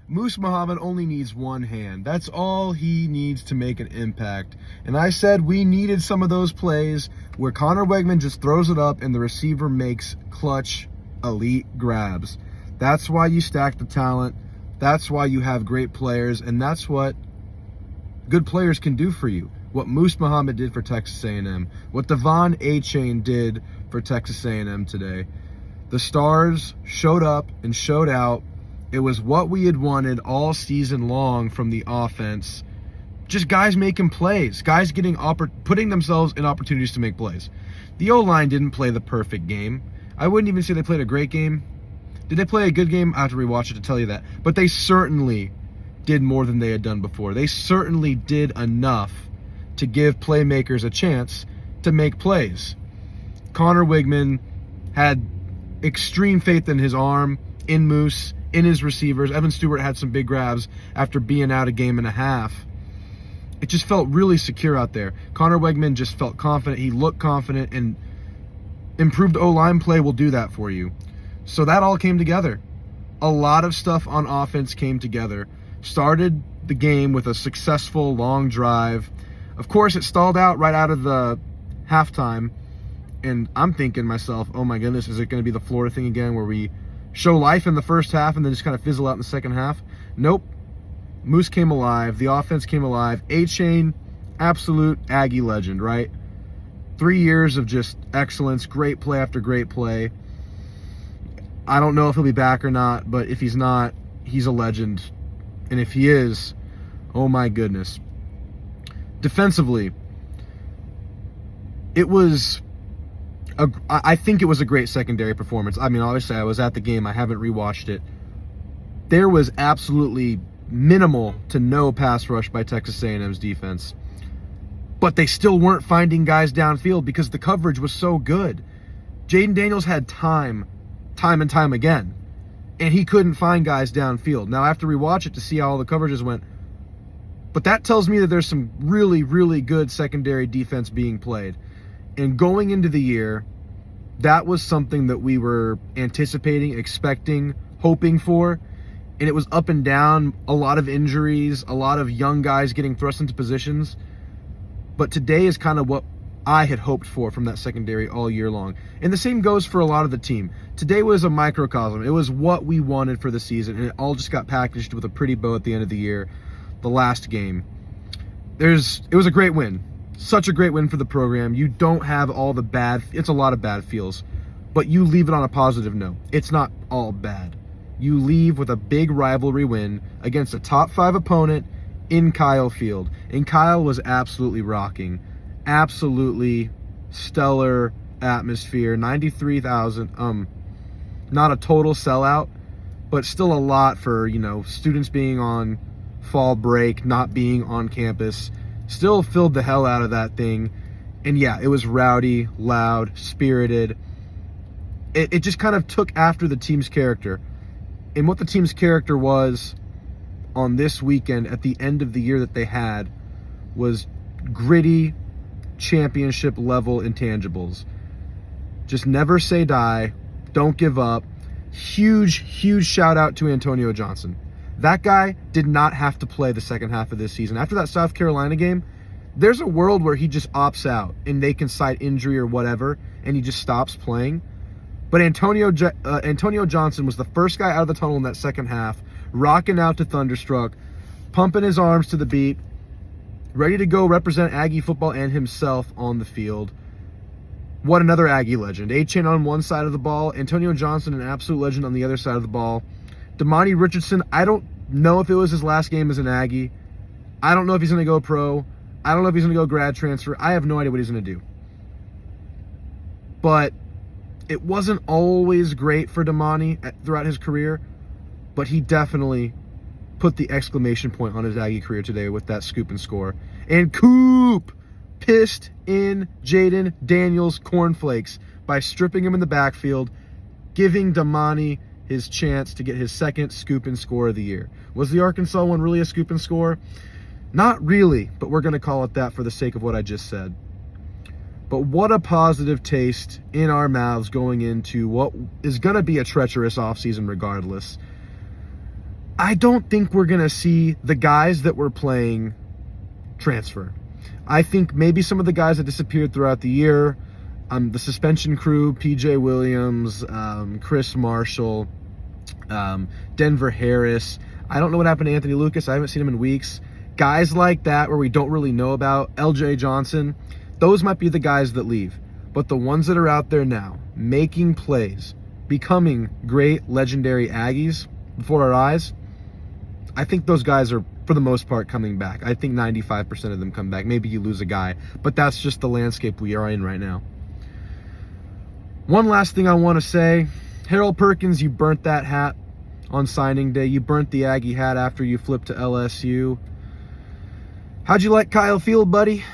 Moose Muhammad only needs one hand. That's all he needs to make an impact. And I said we needed some of those plays where Connor Wegman just throws it up and the receiver makes clutch, elite grabs. That's why you stack the talent. That's why you have great players. And that's what good players can do for you. What Moose Muhammad did for Texas A&M. What Devon Achane did for Texas A&M today. The stars showed up and showed out. It was what we had wanted all season long from the offense. Just guys making plays. Guys putting themselves in opportunities to make plays. The O-line didn't play the perfect game. I wouldn't even say they played a great game. Did they play a good game? I have to rewatch it to tell you that. But they certainly did more than they had done before. They certainly did enough to give playmakers a chance to make plays. Connor Wegman had extreme faith in his arm, in Moose, in his receivers. Evan Stewart had some big grabs after being out a game and a half. It just felt really secure out there. Connor Wegman just felt confident. He looked confident, and improved O-line play will do that for you. So that all came together. A lot of stuff on offense came together. Started the game with a successful long drive. Of course, it stalled out right out of the halftime. And I'm thinking to myself, oh my goodness, is it going to be the Florida thing again where we show life in the first half and then just kind of fizzle out in the second half? Nope. Moose came alive. The offense came alive. Achane, absolute Aggie legend, right? 3 years of just excellence, great play after great play. I don't know if he'll be back or not, but if he's not, he's a legend. And if he is, oh my goodness. Defensively, I think it was a great secondary performance. I mean, obviously, I was at the game. I haven't rewatched it. There was absolutely minimal to no pass rush by Texas A&M's defense. But they still weren't finding guys downfield because the coverage was so good. Jaden Daniels had time and time again, and he couldn't find guys downfield. Now, I have to rewatch it to see how all the coverages went. But that tells me that there's some really, really good secondary defense being played. And going into the year, that was something that we were anticipating, expecting, hoping for. And it was up and down, a lot of injuries, a lot of young guys getting thrust into positions. But today is kind of what I had hoped for from that secondary all year long. And the same goes for a lot of the team. Today was a microcosm. It was what we wanted for the season, and it all just got packaged with a pretty bow at the end of the year, the last game. It was a great win. Such a great win for the program. You don't have all the it's a lot of bad feels, but you leave it on a positive note. It's not all bad. You leave with a big rivalry win against a top 5 opponent in Kyle Field. And Kyle was absolutely rocking. Absolutely stellar atmosphere. 93,000. Not a total sellout, but still a lot for, students being on fall break, not being on campus. Still filled the hell out of that thing. And yeah, it was rowdy, loud, spirited. It just kind of took after the team's character. And what the team's character was on this weekend at the end of the year that they had was gritty, championship level intangibles. Just never say die. Don't give up. Huge, huge shout out to Antonio Johnson. That guy did not have to play the second half of this season. After that South Carolina game, there's a world where he just opts out and they can cite injury or whatever, and he just stops playing. But Antonio Johnson was the first guy out of the tunnel in that second half, rocking out to Thunderstruck, pumping his arms to the beat, ready to go represent Aggie football and himself on the field. What another Aggie legend. Achane on one side of the ball, Antonio Johnson, an absolute legend on the other side of the ball. Damani Richardson, I don't know if it was his last game as an Aggie. I don't know if he's going to go pro. I don't know if he's going to go grad transfer. I have no idea what he's going to do. But it wasn't always great for Damani throughout his career, but he definitely put the exclamation point on his Aggie career today with that scoop and score. And Coop pissed in Jaden Daniels' cornflakes by stripping him in the backfield, giving Damani his chance to get his second scoop and score of the year. Was the Arkansas one really a scoop and score? Not really, but we're going to call it that for the sake of what I just said. But what a positive taste in our mouths going into what is going to be a treacherous offseason regardless. I don't think we're going to see the guys that we're playing transfer. I think maybe some of the guys that disappeared throughout the year, the suspension crew, PJ Williams, Chris Marshall, Denver Harris. I don't know what happened to Anthony Lucas. I haven't seen him in weeks. Guys like that where we don't really know about, LJ Johnson, those might be the guys that leave. But the ones that are out there now, making plays, becoming great, legendary Aggies before our eyes, I think those guys are, for the most part, coming back. I think 95% of them come back. Maybe you lose a guy, but that's just the landscape we are in right now. One last thing I want to say, Harold Perkins, you burnt that hat on signing day. You burnt the Aggie hat after you flipped to LSU. How'd you like Kyle Field, buddy?